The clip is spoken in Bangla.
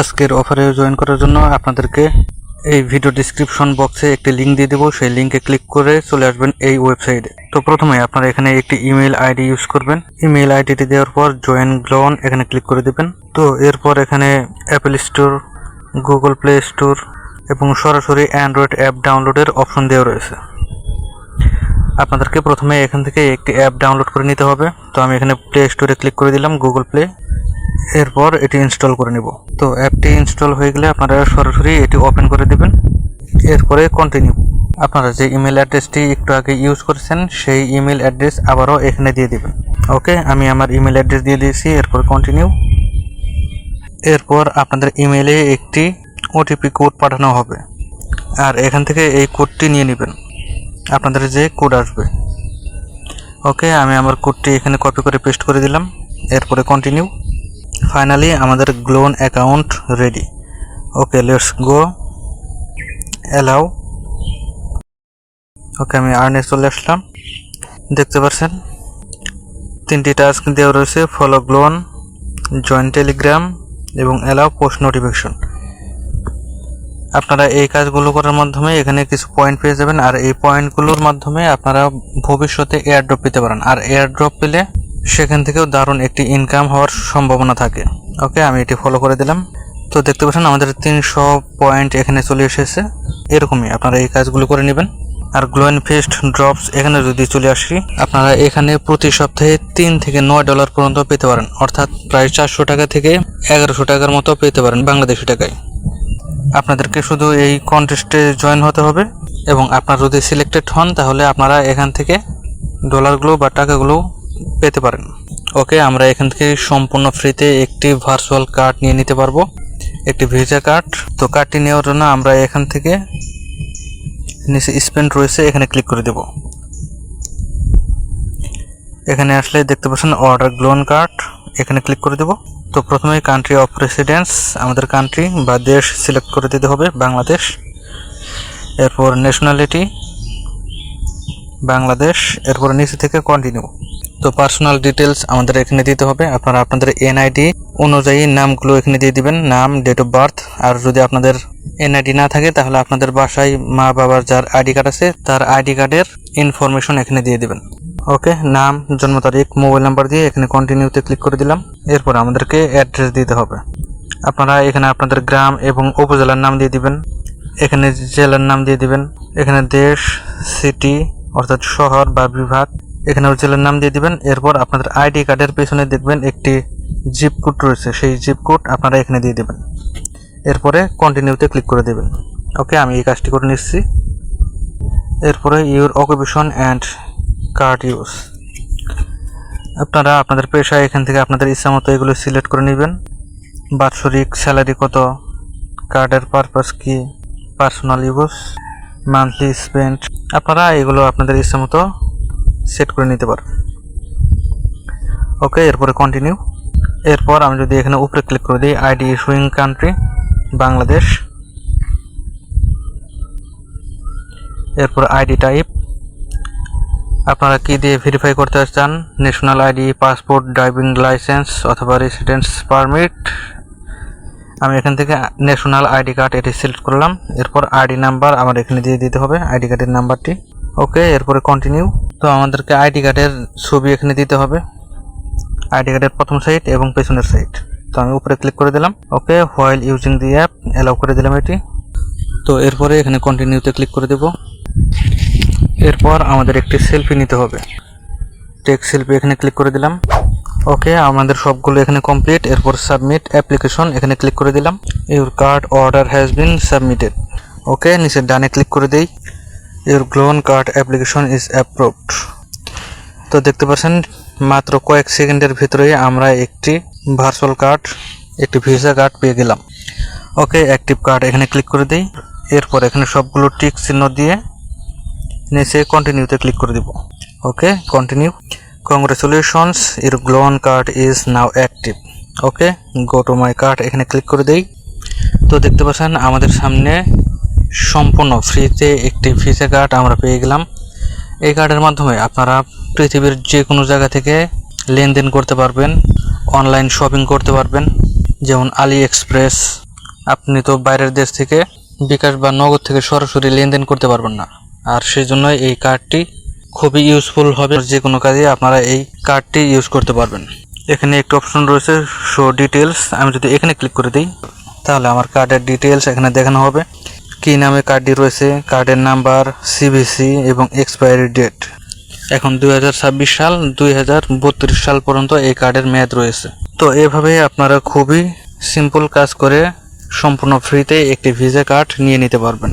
আজকের অফারে জয়েন করার জন্য আপনাদেরকে এই ভিডিও ডেসক্রিপশন বক্সে একটি লিংক দিয়ে দেবো। সেই লিংকে ক্লিক করে চলে আসবেন এই ওয়েবসাইটে। তো প্রথমে আপনারা এখানে একটি ইমেল আইডি ইউজ করবেন। ইমেল আইডিটি দেওয়ার পর জয়েন গ্লোন এখানে ক্লিক করে দেবেন। তো এরপর এখানে Apple store, Google play store এবং সরাসরি অ্যান্ড্রয়েড অ্যাপ ডাউনলোডের অপশন দেওয়া রয়েছে। আপনাদেরকে প্রথমে এখান থেকে একটি অ্যাপ ডাউনলোড করে নিতে হবে। তো আমি এখানে প্লে স্টোরে ক্লিক করে দিলাম, গুগল প্লে। এরপর এটি ইনস্টল করে নেব। তো অ্যাপটি ইনস্টল হয়ে গেলে আপনারা সরাসরি এটি ওপেন করে দেবেন। এরপরে কন্টিনিউ। আপনারা যে ইমেল অ্যাড্রেসটি একটু আগে ইউজ করেছেন সেই ইমেল অ্যাড্রেস আবারও এখানে দিয়ে দেবেন। ওকে, আমি আমার ইমেল অ্যাড্রেস দিয়ে দিয়েছি। এরপর কন্টিনিউ। এরপর আপনাদের ইমেলে একটি ওটিপি কোড পাঠানো হবে, আর এখান থেকে এই কোডটি নিয়ে নেবেন, আপনাদের যে কোড আসবে। ওকে, আমি আমার কোডটি এখানে কপি করে পেস্ট করে দিলাম। এরপরে কন্টিনিউ। ফাইনালি আমাদের গ্লোন account ready. Okay, let's go, allow. Okay, আমি আর্নে চলে আসলাম। দেখতে পাচ্ছেন তিনটি টাস্ক দেওয়া রয়েছে: ফলো গ্লোন, জয়েন টেলিগ্রাম এবং অ্যালাউ পোস্ট নোটিফিকেশন। আপনারা এই কাজগুলো করার মাধ্যমে এখানে কিছু পয়েন্ট পেয়ে যাবেন, আর এই পয়েন্টগুলোর মাধ্যমে আপনারা ভবিষ্যতে এয়ারড্রপ পেতে পারেন। আর এয়ারড্রপ পেলে সেখান থেকেও দারুণ একটি ইনকাম হওয়ার সম্ভাবনা থাকে। ওকে, আমি এটি ফলো করে দিলাম। তো দেখতে পাচ্ছেন আমাদের 300 পয়েন্ট এখানে চলে এসেছে। এরকমই আপনারা এই কাজগুলো করে নেবেন। আর গ্লোন ফেস্ট ড্রপস এখানে যদি চলে আসি, আপনারা এখানে প্রতি সপ্তাহে 3 থেকে 9 ডলার পর্যন্ত পেতে পারেন, অর্থাৎ প্রায় 400 টাকা থেকে 1100 টাকার মতো পেতে পারেন বাংলাদেশি টাকায়। আপনাদেরকে শুধু এই কন্টেস্টে জয়েন হতে হবে, এবং আপনারা যদি সিলেক্টেড হন তাহলে আপনারা এখান থেকে ডলারগুলো বা টাকাগুলো পেতে পারেন। ওকে, আমরা এখান থেকে সম্পূর্ণ ফ্রিতে একটি ভার্চুয়াল কার্ড নিয়ে নিতে পারবো, একটি ভিসা কার্ড। তো কার্ডটি নেওয়ার জন্য আমরা এখান থেকে নিচে স্পেন্ড রয়েছে, এখানে ক্লিক করে দেব। এখানে আসলে দেখতে পাচ্ছেন অর্ডার গ্লোন কার্ড, এখানে ক্লিক করে দেব। তো প্রথমে কান্ট্রি অফ রেসিডেন্স, আমাদের কান্ট্রি বা দেশ সিলেক্ট করে দিতে হবে, বাংলাদেশ। এরপর ন্যাশনালিটি বাংলাদেশ। এরপর নিচে থেকে কন্টিনিউ। তো পার্সোনাল ডিটেলস আমাদের এখানে দিতে হবে। আপনারা আপনাদের এনআইডি অনুযায়ী নামগুলো এখানে দিয়ে দিবেন, নাম, ডেট অফ বার্থ। আর যদি আপনাদের এনআইডি না থাকে তাহলে আপনাদের বাসায় মা বাবার যার আইডি কার্ড আছে তার আইডি কার্ডের ইনফরমেশন এখানে দিয়ে দিবেন। ওকে, নাম, জন্ম তারিখ, মোবাইল নাম্বার দিয়ে এখানে কন্টিনিউতে ক্লিক করে দিলাম। এরপর আমাদেরকে অ্যাড্রেস দিতে হবে। আপনারা এখানে আপনাদের গ্রাম এবং উপজেলার নাম দিয়ে দিবেন, এখানে জেলার নাম দিয়ে দিবেন, এখানে দেশ, সিটি অর্থাৎ শহর বা বিভাগ, এখানে জেলার নাম দিয়ে দিবেন। এরপর আপনাদের আইডি কার্ডের পেছনে দেখবেন একটি জিপ কোড রয়েছে, সেই জিপ কোড আপনারা এখানে দিয়ে দেবেন। এরপরে কন্টিনিউতে ক্লিক করে দেবেন। ওকে, আমি এই কাজটি করে নিচ্ছি। এরপরে your occupation and card use, আপনারা আপনাদের পেশা এখান থেকে আপনাদের ইচ্ছা মতো এগুলো সিলেক্ট করে নেবেন। বাৎসরিক স্যালারি কত, কার্ডের পারপাস কি, পার্সোনাল ইউজ, মান্থলি স্পেন্ড, আপনারা এগুলো আপনাদের ইচ্ছা মতো সেট করে নিতে পারেন। ওকে, এরপরে কন্টিনিউ। এরপর আমি যদি এখানে উপরে ক্লিক করে দিই, আইডি ইস্যুইং কান্ট্রি বাংলাদেশ। এরপর আইডি টাইপ, আপনারা কি দিয়ে ভেরিফাই করতে চান, national ID, passport, driving licence অথবা রেসিডেন্স পারমিট। আমি এখান থেকে ন্যাশনাল আইডি কার্ড এটি সিলেক্ট করলাম। এরপর আইডি নাম্বার আমার এখানে দিয়ে দিতে হবে, আইডি কার্ডের নাম্বারটি। ওকে, এরপরে কন্টিনিউ। তো আমাদেরকে আইডি কার্ডের ছবি এখানে দিতে হবে, আইডি কার্ডের প্রথম সাইড এবং পেছনের সাইড। তো আমি উপরে ক্লিক করে দিলাম। Okay, while using the app allow করে দিলাম এটি। তো এরপরে এখানে কন্টিনিউতে ক্লিক করে দেব। এরপর আমাদের একটি সেলফি নিতে হবে, টেক সেলফি এখানে ক্লিক করে দিলাম। ওকে, আমাদের সবগুলো এখানে কমপ্লিট। এরপর সাবমিট অ্যাপ্লিকেশন এখানে ক্লিক করে দিলাম। Your card order has been submitted. Okay, নিচে ডানে ক্লিক করে দেই। ইউর গ্লোন কার্ড অ্যাপ্লিকেশন ইজ অ্যাপ্রুভড। তো দেখতে পাচ্ছেন মাত্র কয়েক সেকেন্ডের ভিতরেই আমরা একটি ভার্চুয়াল কার্ড, একটি ভিসা কার্ড পেয়ে গেলাম। ওকে, অ্যাক্টিভ কার্ড এখানে ক্লিক করে দিই। এরপর এখানে সবগুলো টিক চিহ্ন দিয়ে নিচে কন্টিনিউতে ক্লিক করে দিব। Okay, continue. কংগ্রেচুলেশনস, ইউর গ্লোন card is now active. Okay, go to my card এখানে ক্লিক করে দেই। তো দেখতে পাচ্ছেন আমাদের সামনে সম্পূর্ণ ফ্রিতে একটি ভিসা কার্ড আমরা পেয়ে গেলাম। এই কার্ডের মাধ্যমে আপনারা পৃথিবীর যে কোনো জায়গা থেকে লেনদেন করতে পারবেন, অনলাইন শপিং করতে পারবেন, যেমন আলি এক্সপ্রেস, আপনি তো বাইরের দেশ থেকে বিকাশ বা নগদ থেকে সরাসরি লেনদেন করতে পারবেন না, আর সেই জন্য এই কার্ডটি খুবই ইউজফুল হবে। যে কোনো কাজে আপনারা এই কার্ডটি ইউজ করতে পারবেন। এখানে একটি অপশন রয়েছে শো ডিটেলস। আমি যদি এখানে ক্লিক করে দিই তাহলে আমার কার্ডের ডিটেলস এখানে দেখানো হবে। কী নামে কার্ডটি রয়েছে, কার্ডের নাম্বার, সিভিসি এবং এক্সপায়ারি ডেট। এখন 2026 সাল 2032 সাল পর্যন্ত এই কার্ডের মেয়াদ রয়েছে। তো এভাবে আপনারা খুবই সিম্পল কাজ করে সম্পূর্ণ ফ্রিতে একটি ভিসা কার্ড নিয়ে নিতে পারবেন।